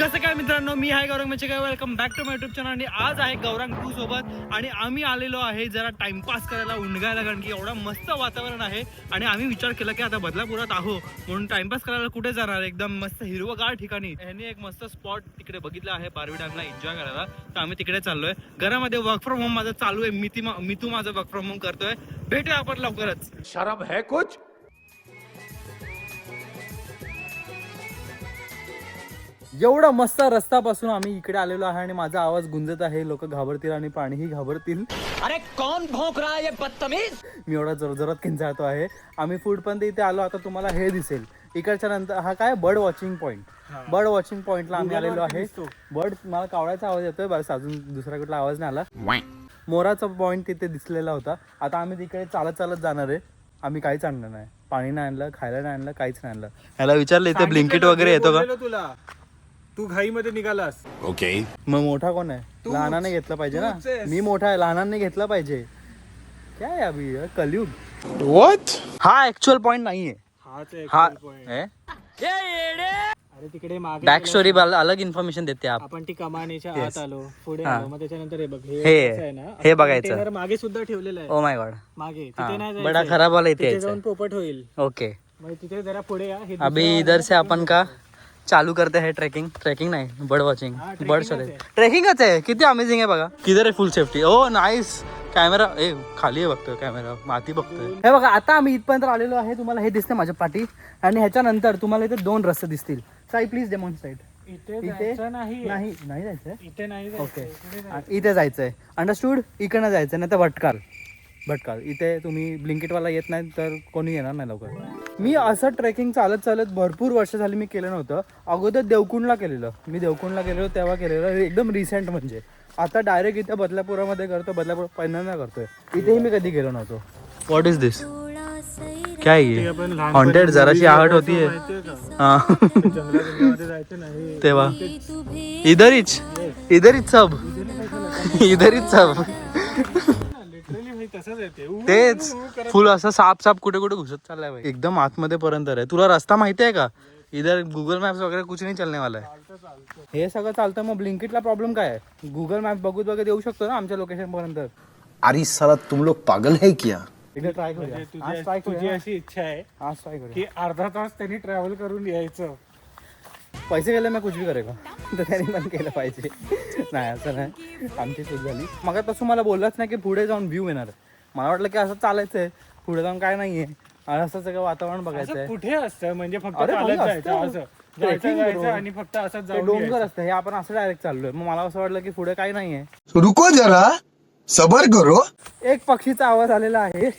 कसं काय मित्रांनो, मी आहे Gaurang Machhekar. Welcome back to my YouTube channel. आणि आज आहे गौरंग 2 सोबत आणि आम्ही आलेलो आहे जरा टाइमपास करायला, उंडगायला, कारण की एवढं मस्त वातावरण आहे. आणि आम्ही विचार केला की आता बदलापुरात आहो म्हणून टाइमपास करायला कुठे जाणार, एकदम मस्त हिरवगार ठिकाणी. ह्यांनी एक मस्त स्पॉट तिकडे बघितला आहे बारवी डॅमला एन्जॉय करायला, तर आम्ही तिकडे चाललोय. घरामध्ये वर्क फ्रॉम होम माझं चालू आहे. मी तू माझं वर्क फ्रॉम होम करतोय. भेटूया आपण लवकरच. शर्म है कुछ? एवढा मस्त रस्त्यापासून आम्ही इकडे आलेलो आहे आणि माझा आवाज गुंजत आहे. लोक घाबरतील आणि प्राणीही घाबरतील. अरे कौन भौंक रहा है ये बदतमीज? मी एवढा जोरजोरात किंचाळतो आहे. आम्ही फूड पण इथे आलो. आता तुम्हाला हे दिसेल इकडच्या नंतर हा काय bird watching point. Bird watching पॉइंटला आम्ही आलेलो आहे. बर्ड मला कावळ्याचा आवाज येतोय बस, अजून दुसरा कुठला आवाज नाही आला. मोराचा पॉइंट तिथे दिसलेला होता. आता आम्ही तिकडे चालत चालत जाणार आहे. आम्ही काहीच आणलं नाही, पाणी नाही आणलं, खायला नाही आणलं, काहीच नाही आणलं. ह्याला विचारलं इथे ब्लिंकिट वगैरे येतो का तुला? तू घाई मध्ये निघालास. ओके. मग मोठा कोण आहे? लहानाने घेतलं पाहिजे ना. मी मोठा आहे, लहानाने घेतलं पाहिजे. काय अभि कलयुग. व्हाट? हा ऍक्च्युअल पॉइंट नाहीये. हा अरे तिकडे मागे बॅक स्टोरी अलग इन्फॉर्मेशन देते आपण ती कमानीच्या आत आलो, पुढे आलो, मग त्याच्यानंतर हे बघ हे असं आहे ना, हे आपण बघायचं. container मागे सुद्धा ठेवलेलं आहे. Oh my God. मागे तिथे नाही बड़ा जायचंय. खराब वाला इथे तिथे जाऊन पोपट होईल. ओके. मग तिथे जरा पुढे या. हे अभी दुसरं इधर से अपन का चालू करते हैं ट्रेकिंग. ट्रेकिंग नाही, बर्ड वॉचिंग. trekking बर्ड च शॉट आहे. ट्रेकिंगच आहे. किती अमेझिंग आहे बघा. किधर आहे फुल सेफ्टी. ओ नाईस. कॅमेरा खाली आहे बघतोय, कॅमेरा माती बघतोय. हे बघा आता आम्ही इथपर्यंत आलेलो आहे. तुम्हाला हे दिसते माझ्या पाठी आणि ह्याच्यानंतर तुम्हाला इथे 2 रस्ते दिसतील. Sai please demonstrate. इथे इथे जायचं नाही. नाही जायचंय. इथे नाही ओके. जायचंय. इथे जायचं. इथे जायचंय. अंडरस्टूड. इकडनं जायचं नाही तर भटकाल. इथे तुम्ही ब्लिंकिटवाला येत नाही तर कोणी येणार नाही लवकर. मी असं ट्रेकिंग चालत चालत भरपूर वर्ष झाली मी केलं नव्हतं. अगोदर देवकुंडला केलेलं. मी देवकुंडला गेलेलो तेव्हा केलेलं, एकदम रिसेंट. म्हणजे आता डायरेक्ट इथे बदलापुरामध्ये करतो. बदलापूर पहिल्यांदा करतोय. इथेही मी कधी गेलो नव्हतो. व्हॉट इज दिस? काय ते आपण लहानपणी हॉन्टेड जराशी आहट होतीये. माहितीये का? हा जंगलामध्ये जायचं नाही तेव्हा इधरच सब इधरच सब. लिटरली भाई तसंच येते. तेच फुल असं साप कुठे कुठे घुसत चाललाय भाई. एकदम आतमध्ये पर्यंत आहे. तुला रस्ता माहिती आहे का? इधर गुगल मॅप्स वगैरे कुछ नाही चलने वाला आहे. हे सगळं चालतं. मग ब्लिंकिटला प्रॉब्लेम काय आहे? गुगल मॅप बघत येऊ शकतो ना आमच्या लोकेशन पर्यंत. अरे साला तुम लोग पागल है क्या? एकदा ट्राय करूया. आज ट्राय तुझी करूया. अशी इच्छा आहे आज ट्राय करूया. की अर्धा तास त्यांनी ट्रॅव्हल करून यायचं. पैसे गेले मी कुछ भी करेगा. तर त्यांनी पण केलं पाहिजे. नाही असं नाही, आमची चूक झाली. मग तसं मला बोललाच नाही की पुढे जाऊन व्ह्यू येणार. मला वाटलं की असं चालायचं आहे, पुढे जाऊन काय नाहीये, असं सगळं वातावरण बघायचं असं आहे. कुठे असतं म्हणजे फक्त अरे चालत भाई जायचं असतं. असं Trekking जायचं bro. आणि फक्त असंच ते जाऊन डोंगर यायचं. असतं. हे आपण असं डायरेक्ट चाललोय. मग मला असं वाटलं की पुढे काही नाहीये. रुको जरा सबर करो. एक पक्षीचा आवाज आलेला आहे.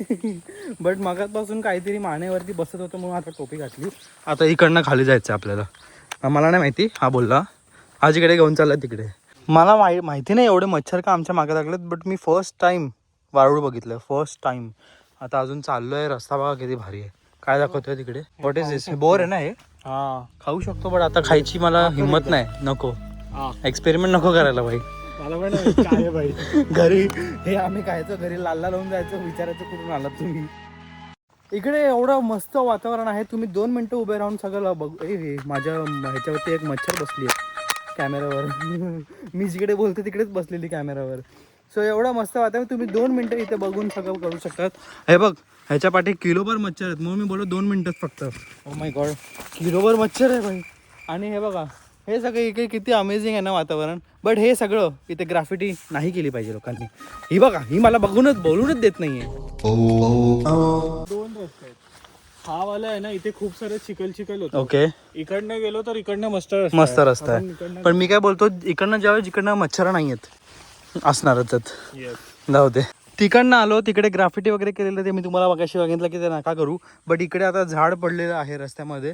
बट मगापासून काहीतरी मानेवरती बसत होतं म्हणून आता टोपी घातली. आता इकडनं खाली जायचं आपल्याला. मला नाही माहिती, हा बोलला आज इकडे घेऊन चालला तिकडे. मला माहिती नाही एवढे मच्छर का आमच्या मागे लागलेत. बट मी फर्स्ट टाइम वारुळ बघितलं, फर्स्ट टाइम. आता अजून चाललोय. रस्ता बघा किती भारी आहे. काय दाखवतोय तिकडे? What is this? बोर आहे ना हे? हा खाऊ शकतो बट आता खायची मला हिंमत नाही. नको एक्सपेरिमेंट नको करायला भाई. मला पण काय आहे भाई. घरी हे आम्ही खायचं, घरी लालला लावून जायचं, विचारायचं कुठून आलात तुम्ही. इकडे एवढं मस्त वातावरण आहे. तुम्ही 2 मिनिटं उभे राहून सगळं बघ. हे माझ्या ह्याच्यावरती एक मच्छर बसली आहे कॅमेरावर. मी जिकडे बोलतो तिकडेच बसलेली कॅमेरावर. सो एवढं मस्त वातावरण. तुम्ही 2 मिनिटं इथे बघून सगळं करू शकतात. हे बघ ह्याच्या पाठी किलोभर मच्छर आहेत म्हणून मी बोललो 2 मिनिटच फक्त. ओ माय गॉड, किलोभर मच्छर आहे भाई. आणि हे बघा हे सगळं इकडे किती अमेझिंग आहे ना वातावरण. बट हे सगळं इथे ग्राफिटी नाही केली पाहिजे लोकांनी. ही बघा, ही मला बोलूनच देत नाहीये. 2 रस्ते आहेत. हा वाला आहे ना, इथे खूप सारे चिखल होतं. ओके. इकडनं गेलो तर इकडनं मस्त रस्ता आहे. पण मी काय बोलतो, इकडनं ज्यावेळी जिकडनं मच्छर नाही आहेत असणारच जाऊ दे. तिकडनं आलो, तिकडे ग्राफिटी वगैरे केलेलं ते मी तुम्हाला बघाशी बघितलं की ते नका करू. बट इकडे आता झाड पडलेलं आहे रस्त्यामध्ये.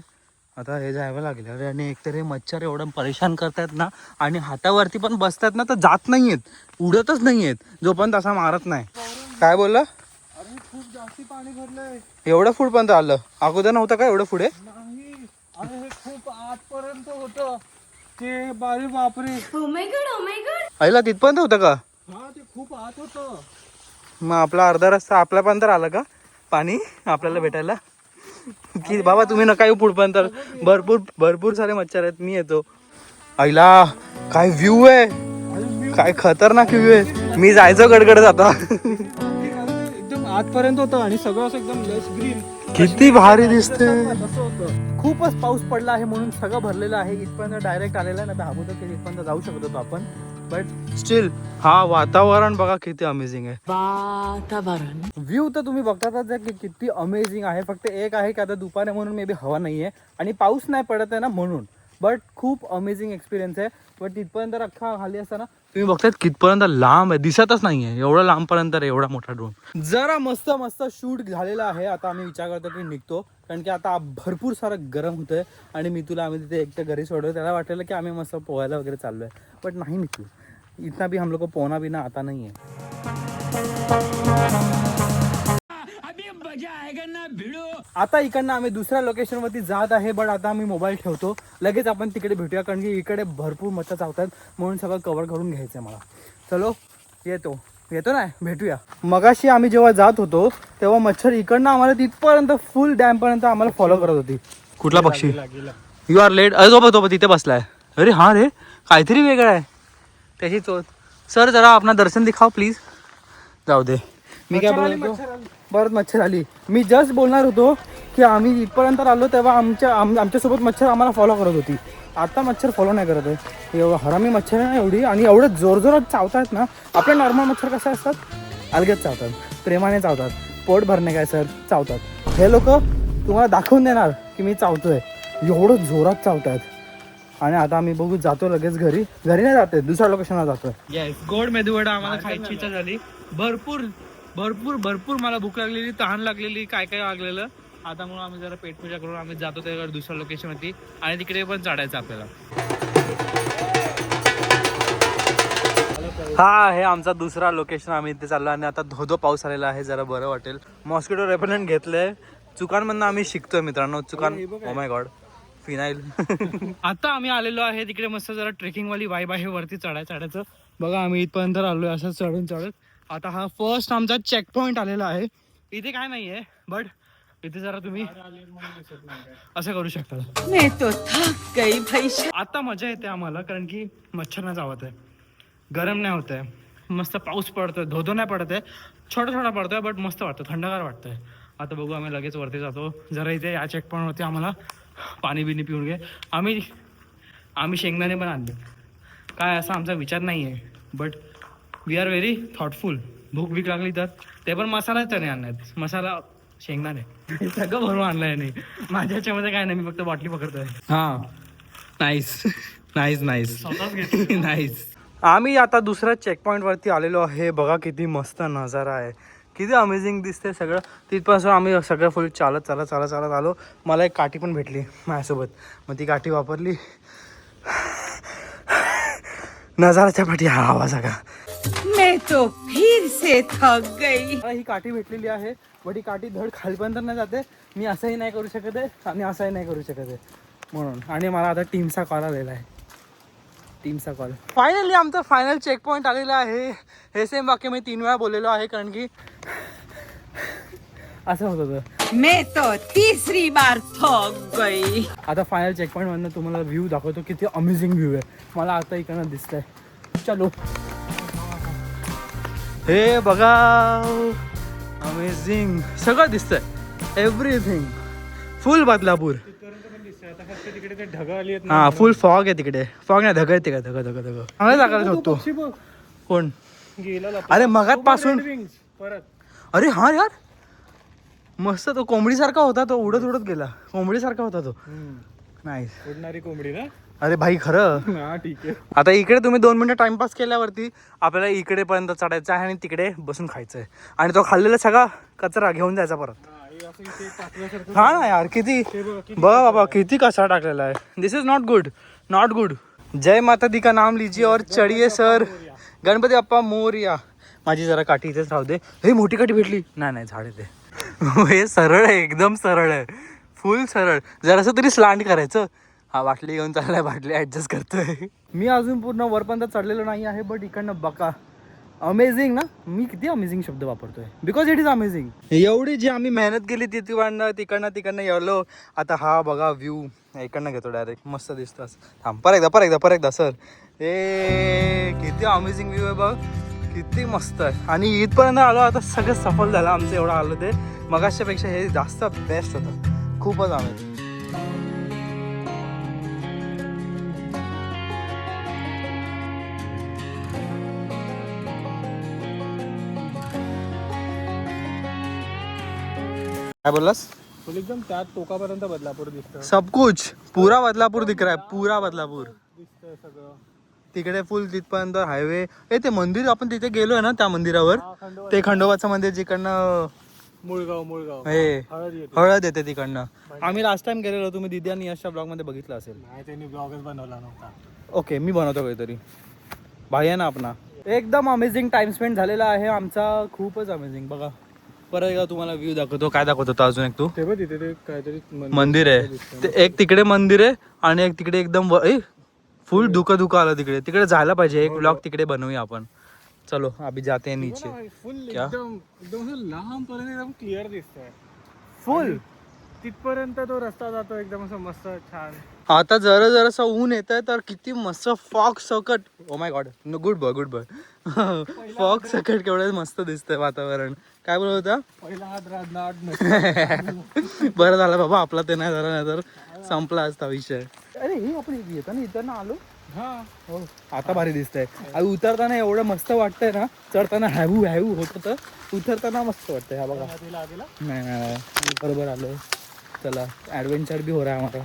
आता हे जायला लागले. अरे आणि एकतर हे मच्छर एवढं परेशान करतायत ना, आणि हातावरती पण बसतात ना तर जात नाही आहेत, उडतच नाही आहेत जोपर्यंत असा मारत नाही. काय बोलला? अरे खूप जास्ती पाणी भरलंय. एवढं पुढपर्यंत आलं? अगोदर नव्हतं का एवढं पुढे? नाही, अरे हे खूप आतपर्यंत होतं ते. बापरे. आईला तिथपर्यंत होतं का? हा ते खूप आत होतं. मग आपला अर्धा रस्ता आपल्यापर्यंत आला का पाणी आपल्याला भेटायला? की बाबा तुम्ही नका येऊ पुढपर्यंत, भरपूर सारे मच्छर आहेत, मी येतो. आईला काय व्ह्यू आहे, काय खतरनाक व्ह्यू आहे. मी जायचो गडगडत आता. एकदम आतपर्यंत होतं आणि सगळं असं एकदम लस ग्रीन. किती भारी दिसते. तसं होतं. खूपच पाऊस पडला आहे म्हणून सगळं भरलेलं आहे. इथपर्यंत डायरेक्ट आलेला आहे ना, अगोदर की इथपर्यंत जाऊ शकत होतो आपण, बट स्टील हा वातावरण बघा किती अमेझिंग आहे. व्ह्यू तर तुम्ही बघतातच की किती अमेझिंग आहे. फक्त एक आहे की आता दुपार आहे म्हणून मे बी हवा नाही आहे आणि पाऊस नाही पडत आहे ना म्हणून, बट खूप अमेझिंग एक्सपिरियन्स आहे. बट तिथपर्यंत अख्खा खाली असताना तुम्ही बघतायत कितपर्यंत लांब आहे, दिसतच नाही आहे एवढं लांबपर्यंत एवढा मोठा ड्रोन. जरा मस्त मस्त शूट झालेला आहे. आता आम्ही विचार करतो की निघतो, कारण की आता भरपूर सारं गरम होतंय आणि मी तुला आम्ही तिथे एकटं घरी सोडलं. त्याला वाटलेलं की आम्ही मस्त पोहायला वगैरे चाललोय, बट नाही निघतो. इतना भी हम लोग को पोहना बिना आता नहीं है. आता इकडनं आम्ही दुसऱ्या लोकेशन वरती जात आहे, बट आता आम्ही मोबाईल ठेवतो. लगेच आपण तिकडे भेटूया, कारण की इकडे भरपूर मच्छर चावतात म्हणून सगळं कव्हर करून घ्यायचं आहे मला. चलो येतो ना, भेटूया. मगाशी आम्ही जेव्हा जात होतो तेव्हा मच्छर इकडनं आम्हाला तिथपर्यंत फुल डॅम पर्यंत आम्हाला फॉलो करत होती. कुठला पक्षी? You are late. अरे तो तिथे बसलाय. अरे हा रे, काहीतरी वेगळं आहे त्याची चोच. सर जरा आपला दर्शन दिखाव प्लीज. जाऊ दे, मी काय बोलतो, परत मच्छर आली. मी जस्ट बोलणार होतो की आम्ही इथपर्यंत आलो तेव्हा आमच्यासोबत मच्छर आम्हाला फॉलो करत होती. आता मच्छर फॉलो नाही करत आहे. एवढं हरामी मच्छर आहे ना एवढी, आणि एवढं जोरजोरात चावतात ना. आपले नॉर्मल मच्छर कसे असतात, अलगद चावतात, प्रेमाने चावतात, पोट भरणे काय सर चावतात. हे लोक तुम्हाला दाखवून देणार की मी चावतोय, एवढं जोरात चावतात. आणि आता आम्ही बघू, जातो लगेच घरी नाही जाते, दुसऱ्या लोकेशनला जातोय. येस, गोड मेदूवडा आम्हाला खायची इच्छा झाली. भरपूर भरपूर भरपूर मला भूक लागलेली, तहान लागलेली, काय काय लागलेलं. आता म्हणून आम्ही जरा पेटपूजा करून आम्ही जातो त्याकडे दुसऱ्या लोकेशनवरती, आणि तिकडे पण चढायचं आपल्याला. हा आहे आमचा दुसरा लोकेशन. आम्ही इथे चाललो आणि आता धोधो पाऊस आलेला आहे, जरा बरं वाटेल. मॉस्किटो रेपेलेंट घेतलंय. चुकांमधनं आम्ही शिकतोय मित्रांनो. चुकान, ओ माय गॉड, फिनाईल. आता आम्ही आलेलो आहे तिकडे, मस्त जरा ट्रेकिंग वाली वाईब आहे वरती चढायचं. बघा आम्ही इथपर्यंत आलोय असं चढून चढत. आता हा फर्स्ट आमचा चेक पॉइंट आलेला आहे. इथे काय नाहीये, बट इथे जरा तुम्ही असं करू शकता. आता मजा येते आम्हाला, कारण की मच्छर नाही चावत आहे, गरम नाही होत आहे, मस्त पाऊस पडतोय, धोधो नाही पडत आहे, छोटा पडतोय, बट मस्त वाटतं, थंडगार वाटतंय. आता बघू, आम्ही लगेच वरती जातो. जरा इथे या चेक पॉईंट वरती आम्हाला पाणी बिनी पिऊन घे. आम्ही शेंगदाणे पण आणले. काय असा आमचा विचार नाही आहे, but we are very thoughtful. भूक बीक लागली तर ते पण मसाला चणे आणण्यात, मसाला शेंगदाणे सगळं भरून आणलंय. नाही माझ्या ह्याच्यामध्ये काय नाही, मी फक्त बॉटली पकडतोय. हा, नाईस नाईस नाईस नाईस. आम्ही आता दुसऱ्या चेक पॉईंट वरती आलेलो आहे. बघा किती मस्त नजारा आहे, किती अमेझिंग दिसते सगळं. तिथपासून आम्ही सगळं फुल चालत आलो. मला एक काठी पण भेटली माझ्यासोबत, मग ती काठी वापरली. नजाराच्या पाठी हा आवाज का. मैं तो फिर से थक गई. मला ही काठी भेटलेली आहे, बट ही काठी धड खालीपर्यंत नाही जाते. मी असंही नाही करू शकत आहे आणि असंही नाही करू शकत आहे म्हणून. आणि मला आता टीमचा कॉल आलेला आहे, टीमचा कॉल. फायनली आमचा फायनल चेक पॉईंट आलेला आहे. हे सेम वाक्य मी 3 वेळा बोललेलो आहे, कारण की असं होत होतं. मैं तो तीसरी बार थक गई. आता फायनल चेक पॉईंट मधनं तुम्हाला व्ह्यू दाखवतो, किती अमेझिंग व्ह्यू आहे. मला आता इकडनं दिसतंय. चलो, हे बघा, अमेझिंग सगळं दिसतंय, एव्हरीथिंग. फुल बदलापूर. तिकडे ते ढग आली आहेत. हा, फुल फॉग आहे तिकडे. फॉग नाही, धग येते का, धग आम्हाला दाखवायला शकतो. कोण गेला अरे मगात पासून परत. अरे हा यार, मस्त. तो कोंबडीसारखा होता, तो उडत गेला. कोंबडीसारखा होता तो. नाही, उडणारी कोंबडी ना. अरे भाई खरं. हा ठीक आहे. आता इकडे तुम्ही 2 मिनिटं टाइमपास केल्यावरती आपल्याला इकडे पर्यंत चढायचं आहे आणि तिकडे बसून खायचं आहे, आणि तो खाल्लेला सगळा कचरा घेऊन जायचा परत. हा ना यार, किती बघा बाबा, किती कचरा टाकलेला आहे. दिस इज नॉट गुड. जय माता दी का नाम लीजिए और चढिए सर. गणपती बाप्पा मोरया. माझी जरा काठी इथेच राहू दे. हे मोठी काठी भेटली नाही, झाड येते. हे सरळ आहे, एकदम सरळ आहे, फुल सरळ. जरासं तरी स्लांट करायचं. हा, बाटली घेऊन चाललाय, बाटली ऍडजस्ट करतोय. मी अजून पूर्ण वरपर्यंत चढलेलो नाही आहे, बट इकडनं बघा अमेझिंग ना. मी किती अमेझिंग शब्द वापरतोय बिकॉज इट इज अमेझिंग. एवढी जी आम्ही मेहनत केली तिकडनं गेलो. आता हा बघा व्ह्यू इकडनं घेतो डायरेक्ट. मस्त दिसतो. थांब परत एकदा सर. किती अमेझिंग व्ह्यू आहे बघ. किती मस्त आहे. आणि इथपर्यंत आलो. आता सगळं सफल झालं आमचं. एवढं आलं ते मगाच्यापेक्षा हे जास्त बेस्ट होतं. खूपच अमेझिंग. काय बोललास. एकदम त्यात टोकापर्यंत बदलापूर दिसतं. सब कुछ पूरा बदलापूर दिख रहा है. पूरा बदलापूर दिसतंय सगळं. तिकडे फुल तिथपर्यंत हायवे. ते मंदिर आपण तिथे गेलोय ना त्या मंदिरावर. ते खंडोबाचं मंदिर जिकडनं मुळगाव हे हळद येते. हळद येते तिकडनं. आम्ही लास्ट टाइम गेलेलो. तुम्ही दिदी आणि यशच्या ब्लॉग मध्ये बघितलं असेल. नाही त्यांनी ब्लॉगच बनवला नव्हता. ओके मी बनवतो काहीतरी. भाई आहे ना आपला. एकदम अमेझिंग टाइम स्पेंड झालेला आहे आमचा. खूपच अमेझिंग. बघा परत एकदा तुम्हाला व्ह्यू दाखवतो. काय दाखवतो होता अजून एक तू. ते बघ तिथे ते काहीतरी मंदिर आहे. ते एक तिकडे मंदिर आहे आणि एक तिकडे एकदम फुल धुकं आलं तिकडे जायला पाहिजे. एक ब्लॉग तिकडे बनवूया आपण. चलो अभी जाते हैं नीचे. फुल क्या? एकदम असं लांब पर्यंत एकदम क्लिअर दिसतंय. फुल तिथपर्यंत तो रस्ता जातो एकदम असं मस्त छान. आता जरासं ऊन येत आहे तर किती मस्त फॉग सकट. Oh my God. Good boy fog सकट केवढं मस्त दिसतंय वातावरण. काय बोलत होता. पहिला हात राजनाट बरं झालं बाबा आपला ते नाही झालं नाही तर संपला असता विषय. अरे हे आपण येताना इथं आलो. हा हो आता भारी दिसतंय. उतरताना एवढं मस्त वाटतंय ना. चढताना हॅवू होत होतं. उतरताना मस्त वाटतंय. हा बघा. नाही बरोबर आलो. चला ॲडव्हेंचर भी हो रहा है हमारा.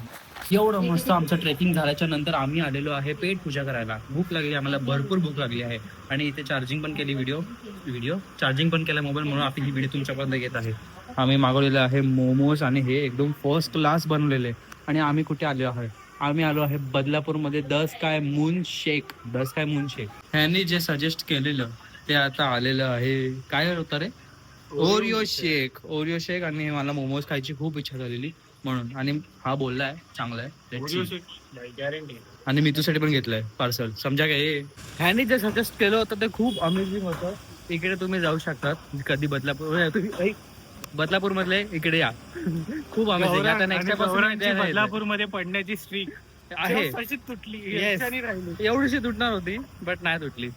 एवढं मस्त आमचं ट्रेकिंग झाल्याच्या नंतर आम्ही आलेलो आहे पेट पूजा करायला. भूक लागली आम्हाला. भरपूर भूक लागली आहे. आणि इथे चार्जिंग पण केली. व्हिडिओ चार्जिंग पण केला मोबाईल. म्हणून आपली ही व्हिडिओ तुमच्यापर्यंत येत आहे. आम्ही मागवलेलं आहे मोमोज आणि हे एकदम फर्स्ट क्लास बनवलेले. आणि आम्ही कुठे आलो आहे. आम्ही आलो आहे बदलापूरमध्ये. द स्काय मून शेक. ह्यांनी जे सजेस्ट केलेलं ते आता आलेलं आहे. काय होतं रे. ओरिओ शेक आणि मला मोमोज खायची खूप इच्छा झालेली म्हणून. आणि हा बोललाय चांगला आहे. आणि मी तुझ्यासाठी पण घेतलंय पार्सल. समजा काय. ह्यानी जे सजेस्ट केलं होतं ते खूप अमेझिंग होतं. इकडे तुम्ही जाऊ शकतात कधी बदलापूर मधले इकडे या. खूप अमेझिंग. आता नेक्स्ट बदलापूर मध्ये पडण्याची स्ट्रीक आहे. तुटली. एवढीशी तुटणार होती बट नाही तुटली.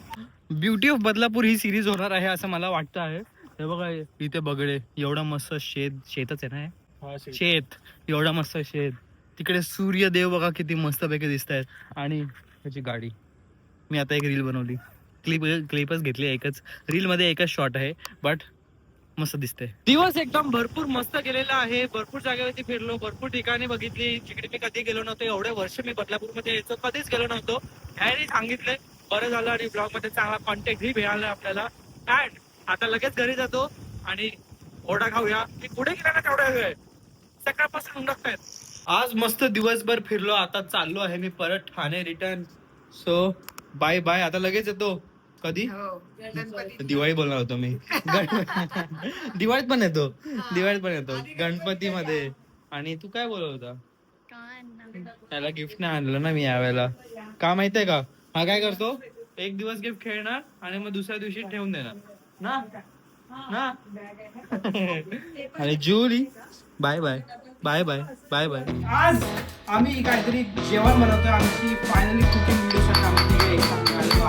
Beauty of Badlapur he series होणार आहे असं मला वाटतं आहे. हे बघा इथे बगडे. एवढा मस्त शेतच आहे ना. शेत एवढा मस्त शेत. तिकडे सूर्यदेव बघा किती मस्तपैकी दिसत आहेत. आणि त्याची गाडी. मी आता एक रील बनवली. क्लिपच घेतली. एकच रील मध्ये एकच शॉट आहे बट मस्त दिसते. दिवस एकदम भरपूर मस्त गेलेला आहे. भरपूर जागेवरती फिरलो. भरपूर ठिकाणी बघितली जिकडे मी कधी गेलो नव्हतो. एवढे वर्ष मी बदलापूर मध्ये यायचो कधीच गेलो नव्हतो. ह्याने सांगितलंय बरं झालं. आणि ब्लॉग मध्ये चांगला कॉन्टॅक्ट ही मिळाला आपल्याला. अँड आता लगेच घरी जातो आणि ओढा खाऊया. मी पुढे गेला ना तेवढा वेळ सकाळपासून उडकतायत. आज मस्त दिवसभर फिरलो. आता चाललो आहे मी परत Thane return. So bye bye. आता लगेच येतो. कधी दिवाळी बोलणार होतो मी. दिवाळीत पण येतो. गणपतीमध्ये. आणि तू काय बोलत होता. त्याला गिफ्ट नाही आणलं ना मी यावेळेला. का माहितीये का. हा काय करतो. एक दिवस गिफ्ट खेळणार आणि मग दुसऱ्या दिवशी ठेवून देणार ना. आणि जुली बाय बाय. आज आम्ही काहीतरी जेवण बनवतोय. आमची फायनली कुकिंग व्हिडिओ